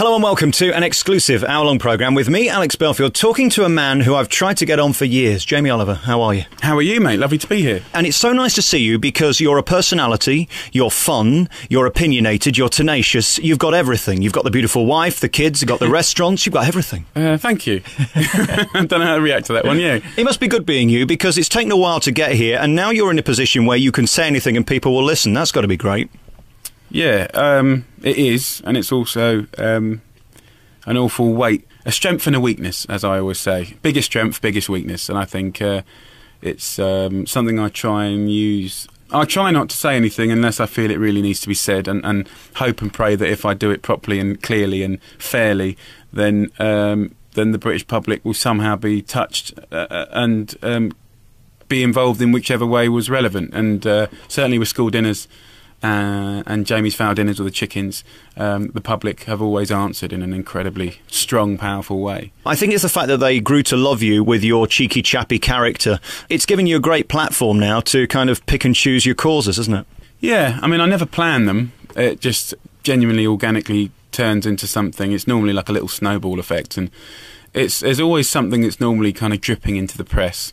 Hello and welcome to an exclusive hour-long programme with me, Alex Belfield, talking to a man who I've tried to get on for years. Jamie Oliver, how are you? How are you, mate? Lovely to be here. And it's so nice to see you because you're a personality, you're fun, you're opinionated, you're tenacious, you've got everything. You've got the beautiful wife, the kids, you've got the restaurants, you've got everything. Thank you. I don't know how to react to that one, yeah. It must be good being you because it's taken a while to get here and now you're in a position where you can say anything and people will listen. That's got to be great. Yeah, it is, and it's also an awful weight, a strength and a weakness, as I always say. Biggest strength, biggest weakness, and I think it's something I try and use. I try not to say anything unless I feel it really needs to be said, and hope and pray that if I do it properly and clearly and fairly, then the British public will somehow be touched and be involved in whichever way was relevant. And certainly with school dinners and Jamie's foul dinners with the chickens, the public have always answered in an incredibly strong, powerful way. I think it's the fact that they grew to love you with your cheeky, chappy character. It's given you a great platform now to kind of pick and choose your causes, isn't it? Yeah, I mean, I never plan them. It just genuinely, organically turns into something. It's normally like a little snowball effect, and there's always something that's normally kind of dripping into the press.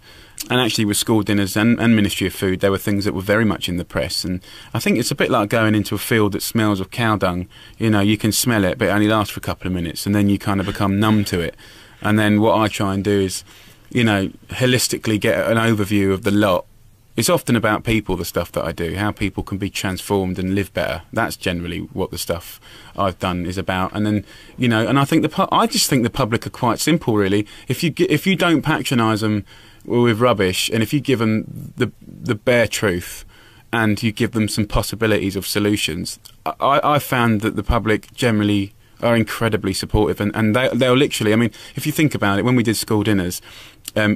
And actually with school dinners and Ministry of Food, there were things that were very much in the press. And I think it's a bit like going into a field that smells of cow dung. You know, you can smell it, but it only lasts for a couple of minutes, and then you kind of become numb to it. And then what I try and do is, you know, holistically get an overview of the lot. It's often about people, the stuff that I do, how people can be transformed and live better. That's generally what the stuff I've done is about. And then, you know, and I think I just think the public are quite simple, really. If you don't patronise them with rubbish, and if you give them the bare truth and you give them some possibilities of solutions, I found that the public generally are incredibly supportive, and they'll literally, I mean, if you think about it, when we did school dinners,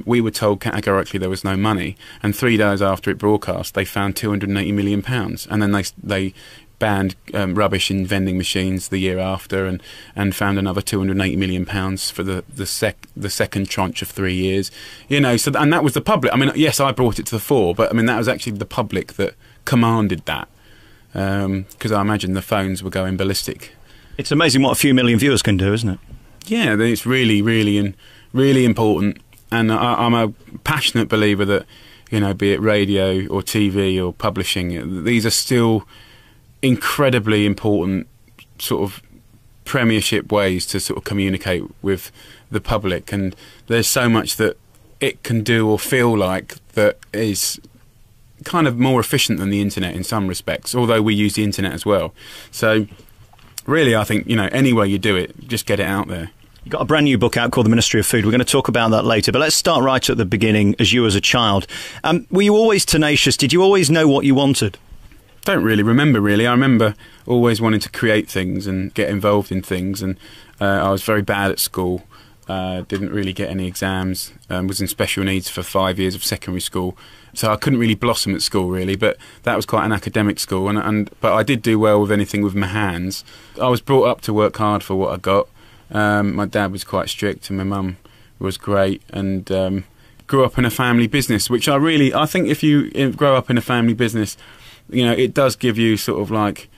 we were told categorically there was no money, and 3 days after it broadcast they found £280 million, and then they banned rubbish in vending machines the year after, and found another £280 million for the second tranche of 3 years. You know, so and that was the public. I mean, yes, I brought it to the fore, but I mean that was actually the public that commanded that, because I imagine the phones were going ballistic. It's amazing what a few million viewers can do, isn't it? Yeah, it's really, really, really important, and I'm a passionate believer that, you know, be it radio or TV or publishing, these are still incredibly important sort of premiership ways to sort of communicate with the public, and there's so much that it can do or feel like that is kind of more efficient than the internet in some respects, although we use the internet as well. So really, I think, you know, any way you do it, just get it out there. You've got a brand new book out called The Ministry of Food. We're going to talk about that later, but let's start right at the beginning, as you as a child. Were you always tenacious? Did you always know what you wanted? Don't really remember, really. I remember always wanting to create things and get involved in things, and I was very bad at school, didn't really get any exams, was in special needs for 5 years of secondary school, so I couldn't really blossom at school, really, but that was quite an academic school, but I did do well with anything with my hands. I was brought up to work hard for what I got. My dad was quite strict and my mum was great, and grew up in a family business, which I think if you grow up in a family business, you know, it does give you sort of like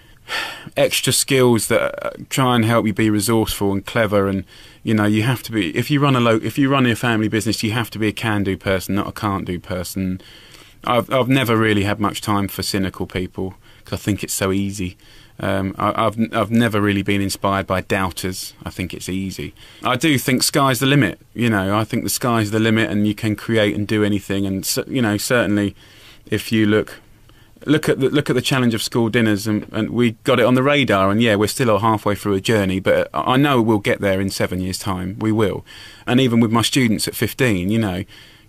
extra skills that try and help you be resourceful and clever, and you know, you have to be, if you run a family business, you have to be a can-do person, not a can't-do person. I've never really had much time for cynical people because I think it's so easy. I've never really been inspired by doubters. I think it's easy. I do think sky's the limit. You know, I think the sky's the limit, and you can create and do anything. And you know, certainly, if you look at the challenge of school dinners, and we got it on the radar, and yeah, we're still halfway through a journey, but I know we'll get there in 7 years' time. We will. And even with my students at 15, you know,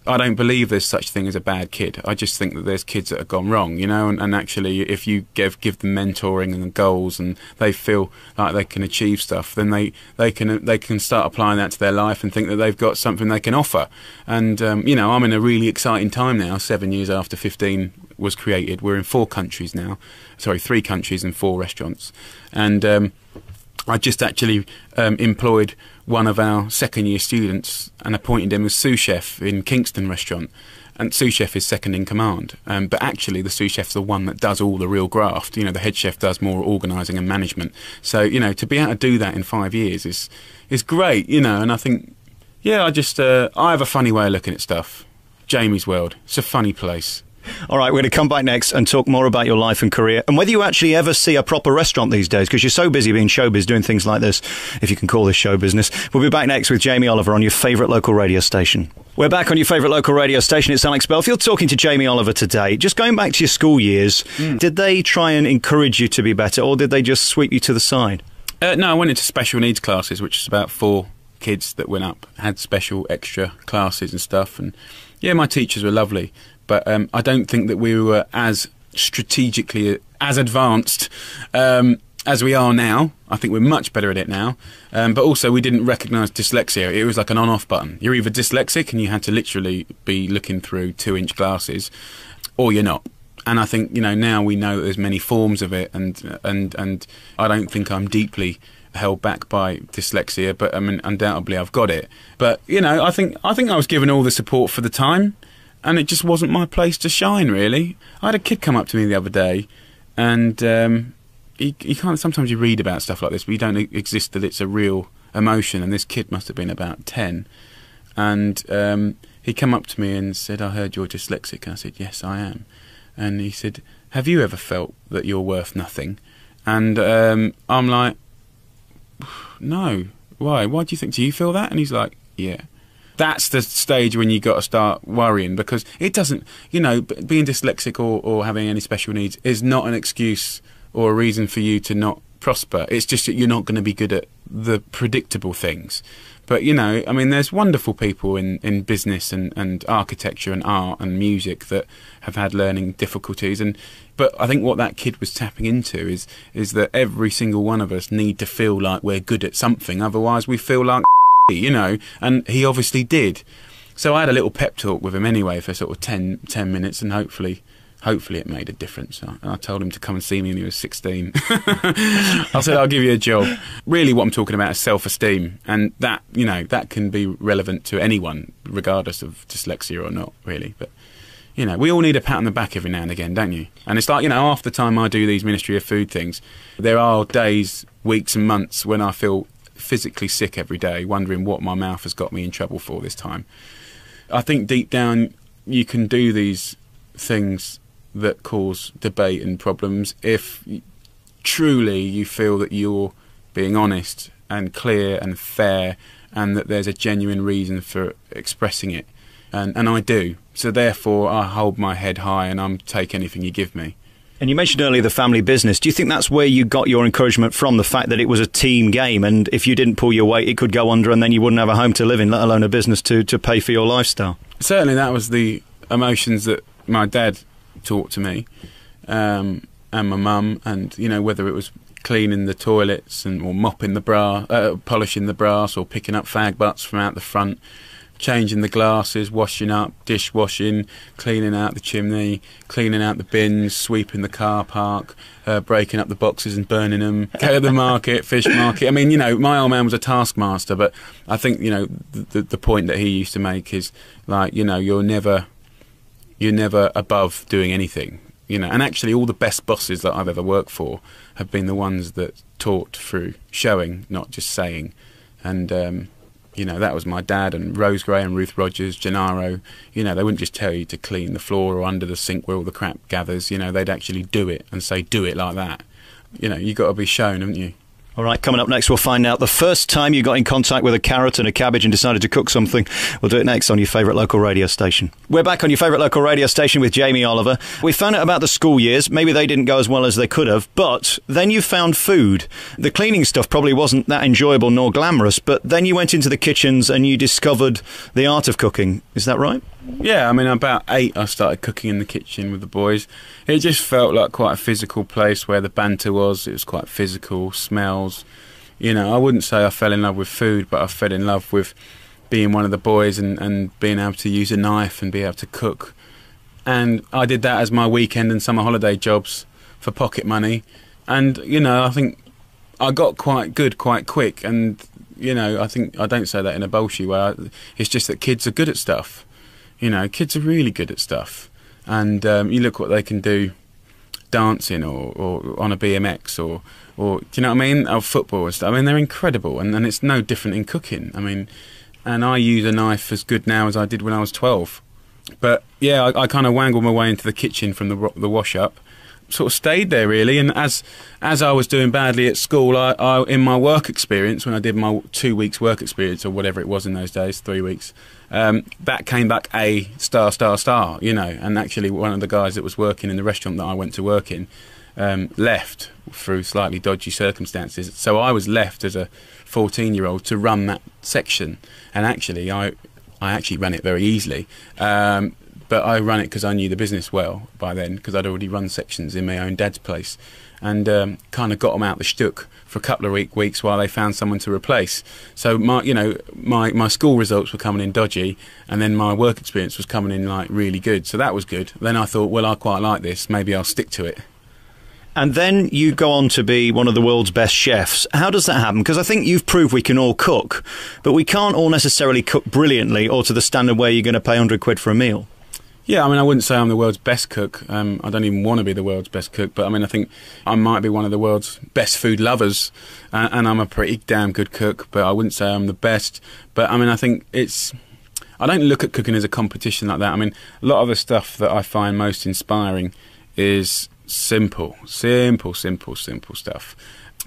I don't believe there's such thing as a bad kid. I just think that there's kids that have gone wrong, you know, and actually if you give them mentoring and goals, and they feel like they can achieve stuff, then they can start applying that to their life and think that they've got something they can offer. And you know, I'm in a really exciting time now, 7 years after 15 was created. We're in 4 countries now, sorry, 3 countries and 4 restaurants, and I just actually employed one of our second-year students and appointed him as sous chef in Kingston restaurant. And sous chef is second in command. But actually, the sous chef's the one that does all the real graft. You know, the head chef does more organising and management. So, you know, to be able to do that in 5 years is great, you know. And I think, yeah, I have a funny way of looking at stuff. Jamie's world. It's a funny place. All right, we're going to come back next and talk more about your life and career and whether you actually ever see a proper restaurant these days, because you're so busy being showbiz doing things like this, if you can call this show business. We'll be back next with Jamie Oliver on your favourite local radio station. We're back on your favourite local radio station. It's Alex Belfield talking to Jamie Oliver today. Just going back to your school years, did they try and encourage you to be better, or did they just sweep you to the side? No, I went into special needs classes, which is about 4 kids that went up, had special extra classes and stuff. And yeah, my teachers were lovely. But I don't think that we were as strategically as advanced as we are now. I think we're much better at it now. But also, we didn't recognise dyslexia. It was like an on-off button. You're either dyslexic and you had to literally be looking through 2-inch glasses, or you're not. And I think, you know, now we know that there's many forms of it, and I don't think I'm deeply held back by dyslexia, but I mean, undoubtedly I've got it. But you know, I think I was given all the support for the time. And it just wasn't my place to shine, really. I had a kid come up to me the other day, and he can't. Sometimes you read about stuff like this, but you don't exist that it's a real emotion. And this kid must have been about 10, and he came up to me and said, "I heard you're dyslexic." And I said, "Yes, I am." And he said, "Have you ever felt that you're worth nothing?" And I'm like, "No. Why? Why do you think? Do you feel that?" And he's like, "Yeah." That's the stage when you got to start worrying, because it doesn't, you know, being dyslexic or having any special needs is not an excuse or a reason for you to not prosper. It's just that you're not going to be good at the predictable things. But, you know, I mean, there's wonderful people in business and architecture and art and music that have had learning difficulties. But I think what that kid was tapping into is that every single one of us need to feel like we're good at something. Otherwise, we feel like you know, and he obviously did. So I had a little pep talk with him anyway for sort of 10 minutes, and hopefully it made a difference. I told him to come and see me when he was 16. I said, "I'll give you a job." Really what I'm talking about is self-esteem, and that, you know, that can be relevant to anyone, regardless of dyslexia or not, really. But, you know, we all need a pat on the back every now and again, don't you? And it's like, you know, half the time I do these Ministry of Food things, there are days, weeks and months when I feel physically sick every day, wondering what my mouth has got me in trouble for this time. I think deep down you can do these things that cause debate and problems if truly you feel that you're being honest and clear and fair, and that there's a genuine reason for expressing it. And I do. So therefore I hold my head high and I'm take anything you give me. And you mentioned earlier the family business. Do you think that's where you got your encouragement from, the fact that it was a team game, and if you didn't pull your weight, it could go under and then you wouldn't have a home to live in, let alone a business to pay for your lifestyle? Certainly that was the emotions that my dad taught to me, and my mum, and, you know, whether it was cleaning the toilets or mopping the brass, polishing the brass, or picking up fag butts from out the front, changing the glasses, washing up, dishwashing, cleaning out the chimney, cleaning out the bins, sweeping the car park, breaking up the boxes and burning them, go to the market, fish market. I mean, you know, my old man was a taskmaster, but I think, you know, the point that he used to make is, like, you know, you're never above doing anything, you know. And actually all the best bosses that I've ever worked for have been the ones that taught through showing, not just saying. And you know, that was my dad, and Rose Gray and Ruth Rogers, Gennaro. You know, they wouldn't just tell you to clean the floor or under the sink where all the crap gathers. You know, they'd actually do it and say, "Do it like that." You know, you got to be shown, haven't you? All right, coming up next, we'll find out the first time you got in contact with a carrot and a cabbage and decided to cook something. We'll do it next on your favourite local radio station. We're back on your favourite local radio station with Jamie Oliver. We found out about the school years. Maybe they didn't go as well as they could have, but then you found food. The cleaning stuff probably wasn't that enjoyable nor glamorous, but then you went into the kitchens and you discovered the art of cooking. Is that right? Yeah, I mean, about 8 I started cooking in the kitchen with the boys. It just felt like quite a physical place where the banter was. It was quite physical, smells. You know, I wouldn't say I fell in love with food, but I fell in love with being one of the boys and being able to use a knife and be able to cook. And I did that as my weekend and summer holiday jobs for pocket money. And, you know, I think I got quite good quite quick, and I think I don't say that in a bullshit way. It's just that kids are good at stuff. Kids are really good at stuff, and you look what they can do, dancing or on a BMX or do you know what I mean? Or football and stuff. I mean, they're incredible, and it's no different in cooking. I mean, and I use a knife as good now as I did when I was 12. But yeah, I kind of wangled my way into the kitchen from the wash up. Sort of stayed there really, and as I was doing badly at school, I in my work experience, when I did my 2 weeks work experience or whatever it was in those days, 3 weeks, that came back a star, and actually one of the guys that was working in the restaurant that I went to work in left through slightly dodgy circumstances, so I was left as a 14-year-old to run that section, and actually I actually ran it very easily. But I ran it because I knew the business well by then, because I'd already run sections in my own dad's place, and kind of got them out the shtuck for a couple of weeks while they found someone to replace. So my school results were coming in dodgy, and then my work experience was coming in like really good. So that was good. Then I thought, well, I quite like this. Maybe I'll stick to it. And then you go on to be one of the world's best chefs. How does that happen? Because I think you've proved we can all cook, but we can't all necessarily cook brilliantly or to the standard where you're going to pay 100 quid for a meal. Yeah, I mean, I wouldn't say I'm the world's best cook. I don't even want to be the world's best cook, but I mean, I think I might be one of the world's best food lovers, and I'm a pretty damn good cook, but I wouldn't say I'm the best. But I mean, I think I don't look at cooking as a competition like that. I mean, a lot of the stuff that I find most inspiring is simple stuff.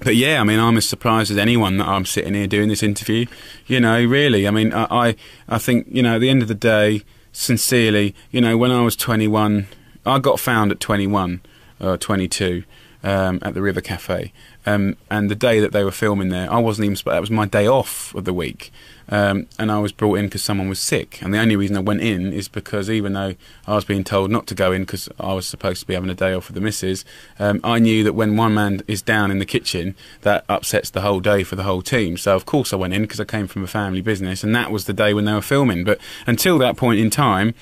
But yeah, I mean, I'm as surprised as anyone that I'm sitting here doing this interview. Really. I mean, I think, at the end of the day, sincerely, when I was 21, I got found at 21 or 22 at the River Cafe, and the day that they were filming there, I wasn't even, that was my day off of the week, and I was brought in because someone was sick, and the only reason I went in is because even though I was being told not to go in because I was supposed to be having a day off with the missus, I knew that when one man is down in the kitchen, that upsets the whole day for the whole team. So of course I went in because I came from a family business, and that was the day when they were filming. But until that point in time,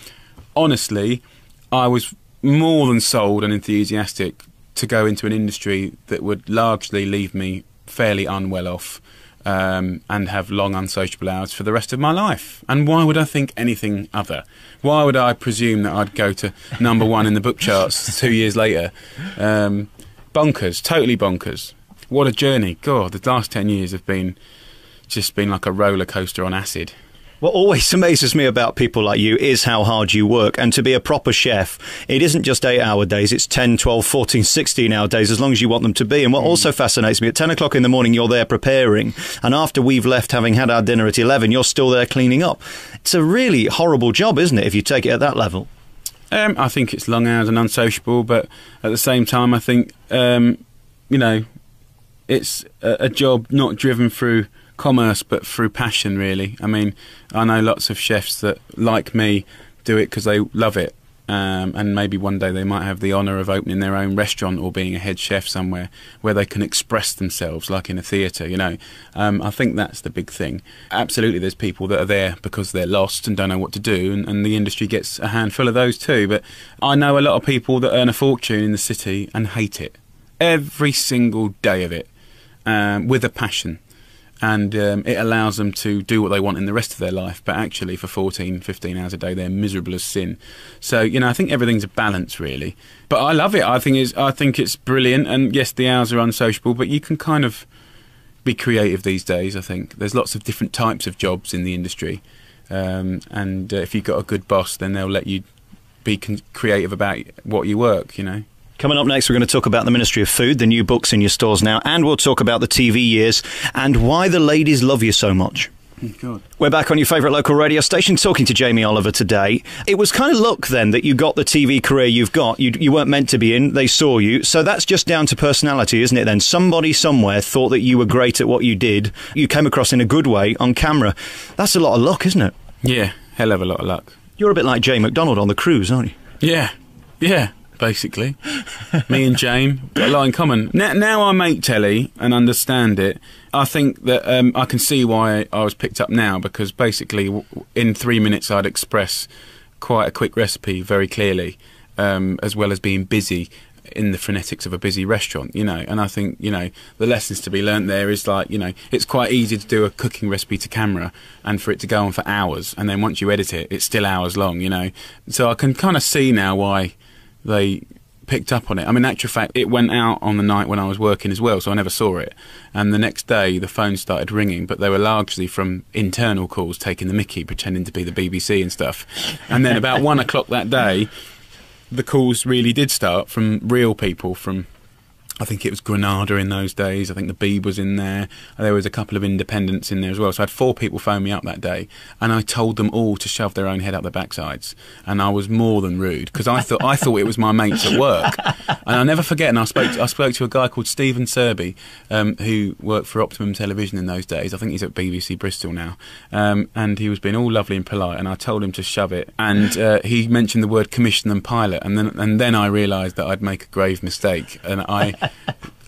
honestly, I was more than sold and enthusiastic to go into an industry that would largely leave me fairly unwell off, and have long unsociable hours for the rest of my life. And why would I think anything other? Why would I presume that I'd go to #1 in the book charts 2 years later? Bonkers, totally bonkers. What a journey. God, the last 10 years have just been like a roller coaster on acid. What always amazes me about people like you is how hard you work. And to be a proper chef, it isn't just 8-hour days, it's 10, 12, 14, 16-hour days, as long as you want them to be. And what also fascinates me, at 10 o'clock in the morning, you're there preparing. And after we've left, having had our dinner at 11, you're still there cleaning up. It's a really horrible job, isn't it, if you take it at that level? I think it's long hours and unsociable, but at the same time, I think, it's a job not driven through commerce but through passion, really. I mean, I know lots of chefs that, like me, do it because they love it, and maybe one day they might have the honour of opening their own restaurant or being a head chef somewhere where they can express themselves like in a theatre, I think that's the big thing. Absolutely, there's people that are there because they're lost and don't know what to do, and the industry gets a handful of those too. But I know a lot of people that earn a fortune in the city and hate it every single day of it, with a passion. And it allows them to do what they want in the rest of their life, but actually for 14, 15 hours a day they're miserable as sin. So I think everything's a balance, really. But I love it. I think it's brilliant, and yes, the hours are unsociable, but you can kind of be creative these days. I think there's lots of different types of jobs in the industry, and if you've got a good boss, then they'll let you be creative about what you work. Coming up next, we're going to talk about the Ministry of Food, the new books in your stores now, and we'll talk about the TV years and why the ladies love you so much. God. We're back on your favourite local radio station talking to Jamie Oliver today. It was kind of luck then that you got the TV career you've got. You weren't meant to be in, they saw you. So that's just down to personality, isn't it then? Somebody somewhere thought that you were great at what you did. You came across in a good way on camera. That's a lot of luck, isn't it? Yeah, hell of a lot of luck. You're a bit like Jay McDonald on The Cruise, aren't you? Yeah. Basically, me and Jane got a lot in common. Now I make telly and understand it. I think that I can see why I was picked up now, because basically in 3 minutes I'd express quite a quick recipe very clearly, as well as being busy in the frenetics of a busy restaurant, you know. And I think, you know, the lessons to be learnt there is like, you know, it's quite easy to do a cooking recipe to camera and for it to go on for hours, and then once you edit it, it's still hours long, you know. So I can kind of see now why they picked up on it. I mean, in actual fact, it went out on the night when I was working as well, so I never saw it. And the next day, the phone started ringing, but they were largely from internal calls taking the mickey, pretending to be the BBC and stuff. And then about 1 o'clock that day, the calls really did start from real people from, I think it was Granada in those days. I think the Beeb was in there. There was a couple of independents in there as well. So I had 4 people phone me up that day, and I told them all to shove their own head up their backsides. And I was more than rude because I thought it was my mates at work. And I'll never forget. And I spoke to a guy called Stephen Serby, who worked for Optimum Television in those days. I think he's at BBC Bristol now. And he was being all lovely and polite. And I told him to shove it. And he mentioned the word commission and pilot. And then I realised that I'd make a grave mistake. And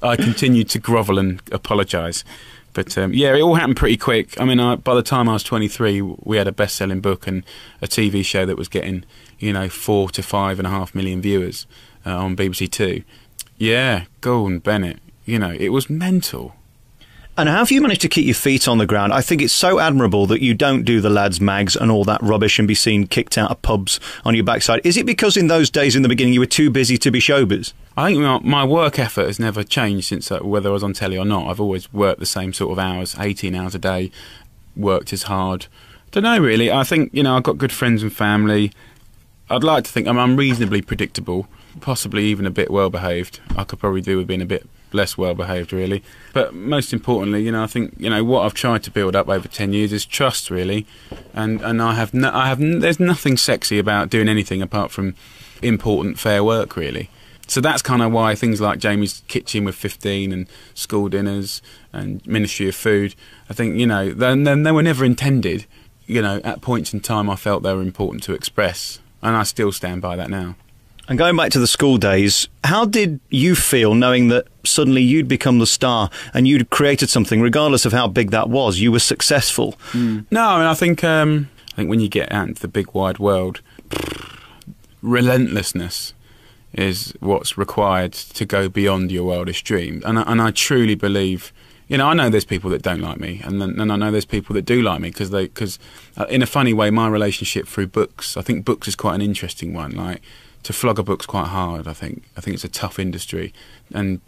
I continued to grovel and apologise. But yeah, it all happened pretty quick. I mean, by the time I was 23, we had a best-selling book and a TV show that was getting, you know, 4 to 5.5 million viewers on BBC Two. Yeah, Gordon Bennett. You know, it was mental. And how have you managed to keep your feet on the ground? I think it's so admirable that you don't do the lads' mags and all that rubbish and be seen kicked out of pubs on your backside. Is it because in those days in the beginning you were too busy to be showbiz? I think my work effort has never changed since whether I was on telly or not. I've always worked the same sort of hours, 18 hours a day, worked as hard. Don't know, really. I think, you know, I've got good friends and family. I'd like to think I'm reasonably predictable, possibly even a bit well-behaved. I could probably do with being a bit less well-behaved, really. But most importantly, you know, I think, you know, what I've tried to build up over 10 years is trust, really. And there's nothing sexy about doing anything apart from important, fair work, really. So that's kind of why things like Jamie's Kitchen with 15 and school dinners and Ministry of Food, I think, you know, they were never intended. You know, at points in time I felt they were important to express, and I still stand by that now. And going back to the school days, how did you feel knowing that suddenly you'd become the star and you'd created something, regardless of how big that was? You were successful. No, I mean, I think when you get out into the big wide world, relentlessness is what's required to go beyond your wildest dream. And I truly believe, you know, I know there's people that don't like me, and I know there's people that do like me because in a funny way, my relationship through books, I think books is quite an interesting one. Like, to flog a book's quite hard. I think it's a tough industry, and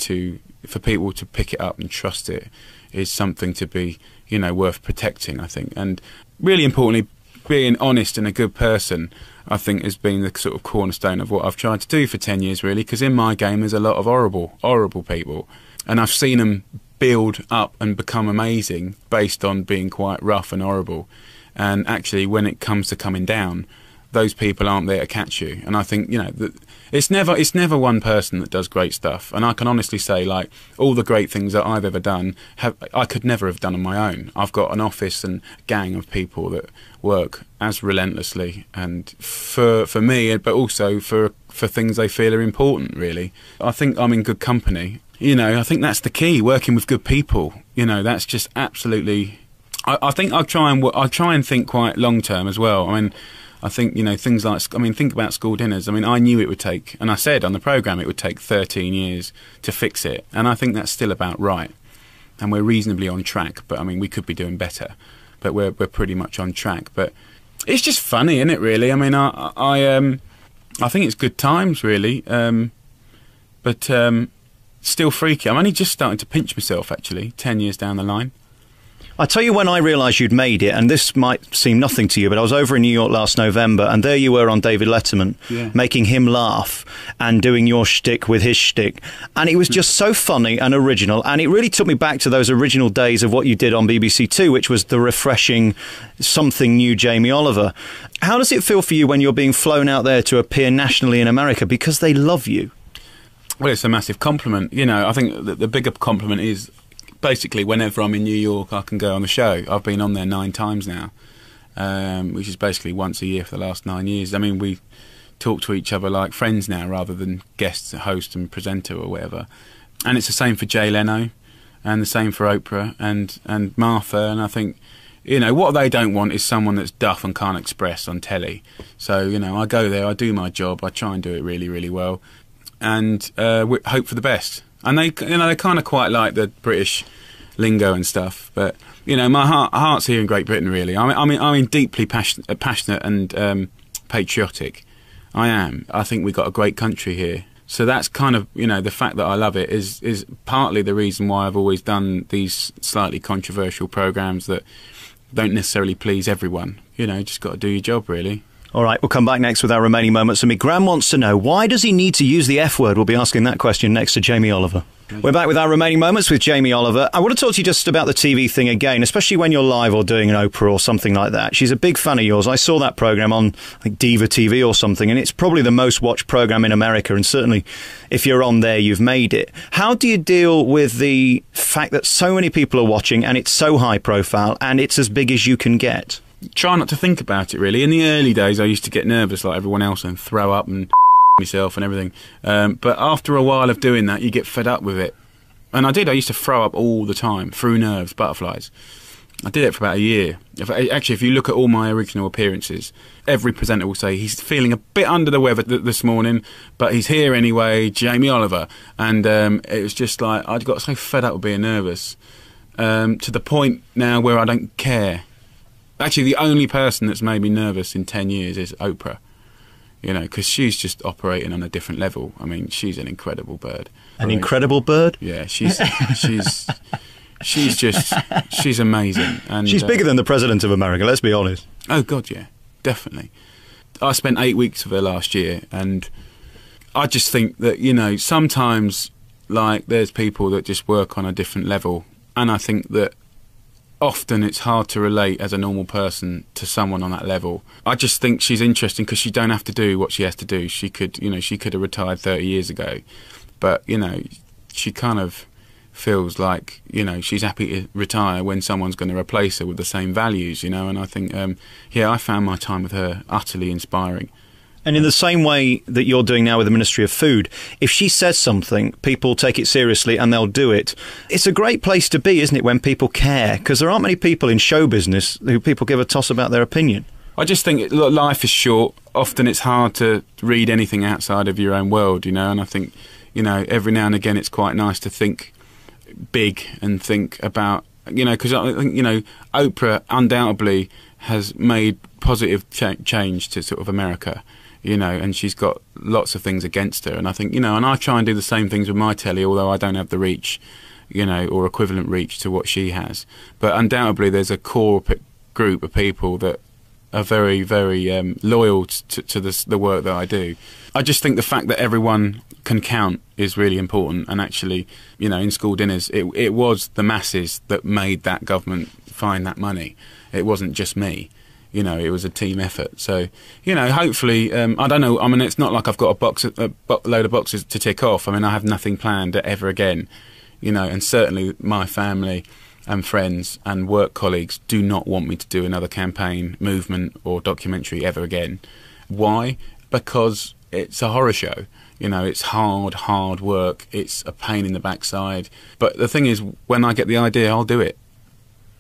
for people to pick it up and trust it is something to be, you know, worth protecting, I think. And really importantly, being honest and a good person, I think, has been the sort of cornerstone of what I've tried to do for 10 years, really, because in my game there's a lot of horrible people, and I've seen them build up and become amazing based on being quite rough and horrible. And actually, when it comes to coming down, those people aren't there to catch you. And I think, you know, that it's never one person that does great stuff. And I can honestly say, like, all the great things that I've ever done, I could never have done on my own. I've got an office and gang of people that work as relentlessly and for me, but also for things they feel are important, really. I think I'm in good company. You know, I think that's the key, working with good people. You know, that's just absolutely... I think I try and think quite long term as well. I mean, I think, you know, things like, I mean, think about school dinners. I mean, I knew it would take, and I said on the programme it would take 13 years to fix it. And I think that's still about right. And we're reasonably on track. But, I mean, we could be doing better. But we're pretty much on track. But it's just funny, isn't it, really? I mean, I think it's good times, really. But still freaky. I'm only just starting to pinch myself, actually, 10 years down the line. I tell you when I realised you'd made it, and this might seem nothing to you, but I was over in New York last November, and there you were on David Letterman, making him laugh and doing your shtick with his shtick. And it was just so funny and original, and it really took me back to those original days of what you did on BBC Two, which was the refreshing something new Jamie Oliver. How does it feel for you when you're being flown out there to appear nationally in America because they love you? Well, it's a massive compliment. You know, I think the bigger compliment is... basically, whenever I'm in New York, I can go on the show. I've been on there 9 times now, which is basically once a year for the last 9 years. I mean, we talk to each other like friends now rather than guests, host and presenter or whatever. And it's the same for Jay Leno and the same for Oprah and Martha. And I think, you know, what they don't want is someone that's duff and can't express on telly. So, you know, I go there, I do my job, I try and do it really, really well. and hope for the best. And they kind of quite like the British lingo and stuff. But my heart's here in Great Britain. Really, I mean, deeply passionate and patriotic. I am. I think we've got a great country here. So that's kind of, the fact that I love it is partly the reason why I've always done these slightly controversial programmes that don't necessarily please everyone. Just got to do your job, really. All right, we'll come back next with our remaining moments. And me, Graham wants to know, why does he need to use the F word? We'll be asking that question next to Jamie Oliver. We're back with our remaining moments with Jamie Oliver. I want to talk to you just about the TV thing again, especially when you're live or doing an Oprah or something like that. She's a big fan of yours. I saw that programme on Diva TV or something, and it's probably the most watched programme in America, and certainly if you're on there, you've made it. How do you deal with the fact that so many people are watching and it's so high profile and it's as big as you can get? Try not to think about it, really. In the early days, I used to get nervous like everyone else and throw up and myself and everything. But after a while of doing that, you get fed up with it. And I did. I used to throw up all the time, through nerves, butterflies. I did it for about a year. Actually, if you look at all my original appearances, every presenter will say he's feeling a bit under the weather this morning, but he's here anyway, Jamie Oliver. And it was just like, I got so fed up with being nervous, to the point now where I don't care. Actually, the only person that's made me nervous in 10 years is Oprah, because she's just operating on a different level. I mean, she's an incredible bird. Incredible bird? Yeah, she's amazing. And she's bigger than the President of America, let's be honest. Oh, God, yeah, definitely. I spent 8 weeks with her last year, and I just think that, sometimes, there's people that just work on a different level, and I think that often it's hard to relate as a normal person to someone on that level. I just think she's interesting because she don't have to do what she has to do. She could have retired 30 years ago, but she kind of feels like she's happy to retire when someone's going to replace her with the same values. And I think I found my time with her utterly inspiring. And in the same way that you're doing now with the Ministry of Food, if she says something, people take it seriously and they'll do it. It's a great place to be, isn't it, when people care? Because there aren't many people in show business who people give a toss about their opinion. I just think life is short. Often it's hard to read anything outside of your own world, and I think, every now and again it's quite nice to think big and think about, because I think, Oprah undoubtedly has made positive change to sort of America. And she's got lots of things against her. And I think, and I try and do the same things with my telly, although I don't have the reach, or equivalent reach to what she has. But undoubtedly there's a core group of people that are very, very loyal to the work that I do. I just think the fact that everyone can count is really important. And actually, in school dinners, it was the masses that made that government find that money. It wasn't just me. It was a team effort. So, hopefully, I don't know. I mean, it's not like I've got a load of boxes to tick off. I mean, I have nothing planned ever again. And certainly my family and friends and work colleagues do not want me to do another campaign, movement or documentary ever again. Why? Because it's a horror show. It's hard work. It's a pain in the backside. But the thing is, when I get the idea, I'll do it.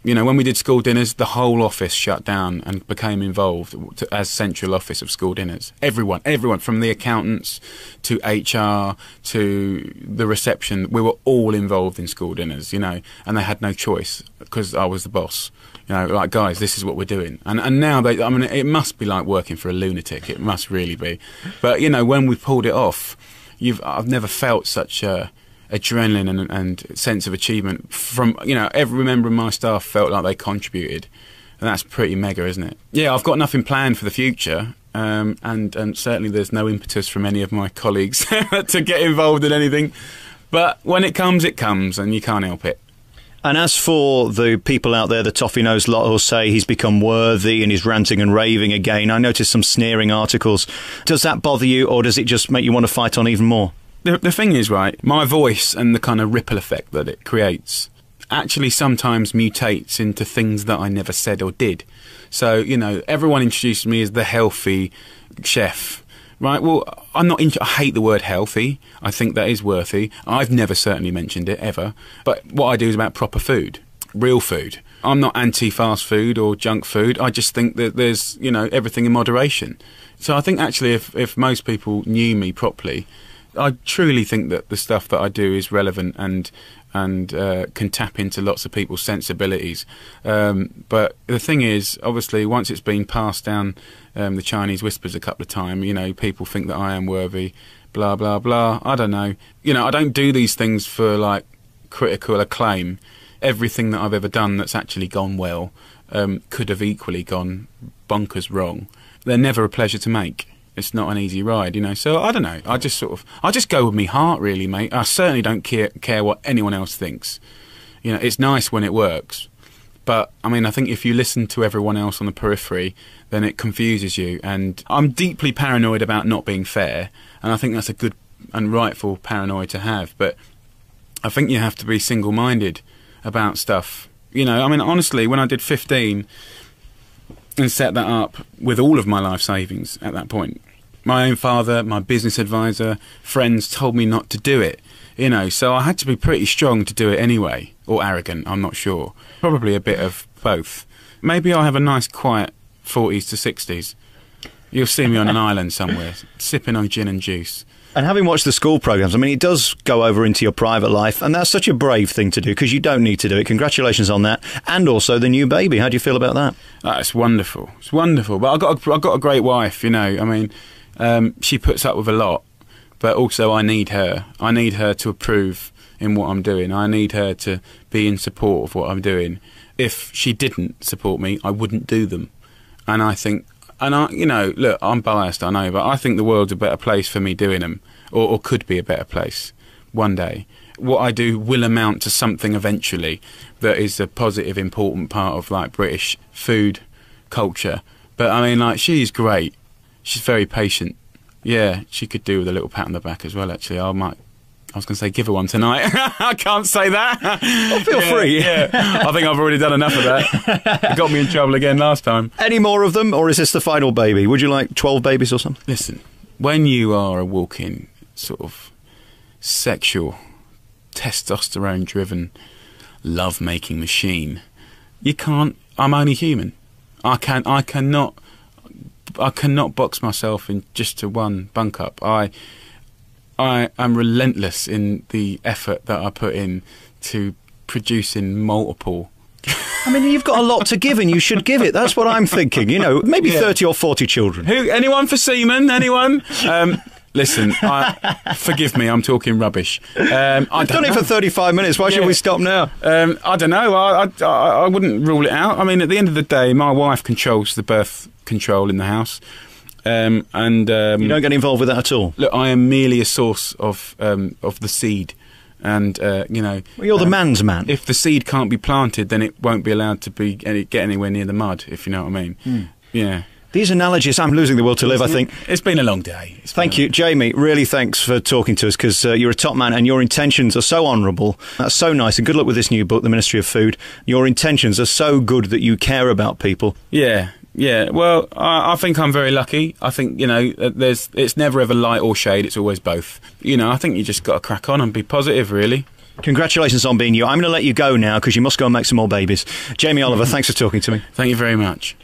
When we did school dinners, the whole office shut down and became involved as central office of school dinners. Everyone, from the accountants to HR to the reception, we were all involved in school dinners, and they had no choice because I was the boss. Guys, this is what we're doing. And now, it must be like working for a lunatic. It must really be. But, when we pulled it off, I've never felt such a adrenaline and sense of achievement from, every member of my staff felt like they contributed, and that's pretty mega, isn't it? Yeah, I've got nothing planned for the future, and certainly there's no impetus from any of my colleagues to get involved in anything, but when it comes, and you can't help it. And as for the people out there, the toffee-nosed lot who'll say he's become worthy and he's ranting and raving again, I noticed some sneering articles. Does that bother you, or does it just make you want to fight on even more? The thing is, right, my voice and the kind of ripple effect that it creates actually sometimes mutates into things that I never said or did. So, everyone introduces me as the healthy chef, right? Well, I hate the word healthy. I think that is worthy. I've never certainly mentioned it, ever. But what I do is about proper food, real food. I'm not anti-fast food or junk food. I just think that there's, everything in moderation. So I think actually if most people knew me properly, I truly think that the stuff that I do is relevant and can tap into lots of people's sensibilities. But the thing is, obviously, once it's been passed down the Chinese whispers a couple of times, you know, people think that I am worthy, blah, blah, blah. I don't know. You know, I don't do these things for, like, critical acclaim. Everything that I've ever done that's actually gone well could have equally gone bonkers wrong. They're never a pleasure to make. It's not an easy ride, you know. So I don't know. I just go with me heart, really, mate. I certainly don't care what anyone else thinks. You know, it's nice when it works, but I mean, I think if you listen to everyone else on the periphery, then it confuses you. And I'm deeply paranoid about not being fair, and I think that's a good and rightful paranoia to have. But I think you have to be single-minded about stuff. You know, I mean, honestly, when I did 15 and set that up with all of my life savings at that point, my own father, my business advisor, friends told me not to do it. You know, so I had to be pretty strong to do it anyway, or arrogant, I'm not sure. Probably a bit of both. Maybe I'll have a nice quiet 40s to 60s. You'll see me on an island somewhere, sipping on gin and juice. And having watched the school programmes, I mean, it does go over into your private life, and that's such a brave thing to do, because you don't need to do it. Congratulations on that. And also the new baby. How do you feel about that? It's wonderful. It's wonderful. But I've got a great wife, you know. I mean, she puts up with a lot, but also I need her. I need her to approve in what I'm doing. I need her to be in support of what I'm doing. If she didn't support me, I wouldn't do them. And I think... And you know, look, I'm biased, I know, but I think the world's a better place for me doing them, or could be a better place one day. What I do will amount to something eventually that is a positive, important part of, like, British food culture. But I mean, like, she's great. She's very patient. Yeah, she could do with a little pat on the back as well. Actually, I was going to say give her one tonight. I can't say that. Well, feel free. Yeah, I think I've already done enough of that. It got me in trouble again last time. Any more of them, or is this the final baby? Would you like 12 babies or something? Listen, when you are a walking sort of sexual, testosterone-driven, love-making machine, you can't. I'm only human. I cannot box myself in just to one bunk up. I am relentless in the effort that I put in to producing multiple. I mean, you've got a lot to give, and you should give it. That's what I'm thinking. You know, maybe 30 or 40 children. Anyone for semen? Anyone? Listen, forgive me, I'm talking rubbish. I've done it for 35 minutes. Why should we stop now? I don't know. I wouldn't rule it out. I mean, at the end of the day, my wife controls the birth control in the house. You don't get involved with that at all? Look, I am merely a source of the seed. And, you know... Well, you're the man's man. If the seed can't be planted, then it won't be allowed to get anywhere near the mud, if you know what I mean. Yeah. These analogies, I'm losing the will to live, I think. It's been a long day. Thank you, Jamie. Really thanks for talking to us, because you're a top man and your intentions are so honourable. That's so nice. And good luck with this new book, The Ministry of Food. Your intentions are so good that you care about people. Yeah. Yeah, well, I think I'm very lucky. I think, you know, it's never ever light or shade, it's always both. You know, I think you just got to crack on and be positive, really. Congratulations on being you. I'm going to let you go now because you must go and make some more babies. Jamie Oliver, thanks for talking to me. Thank you very much.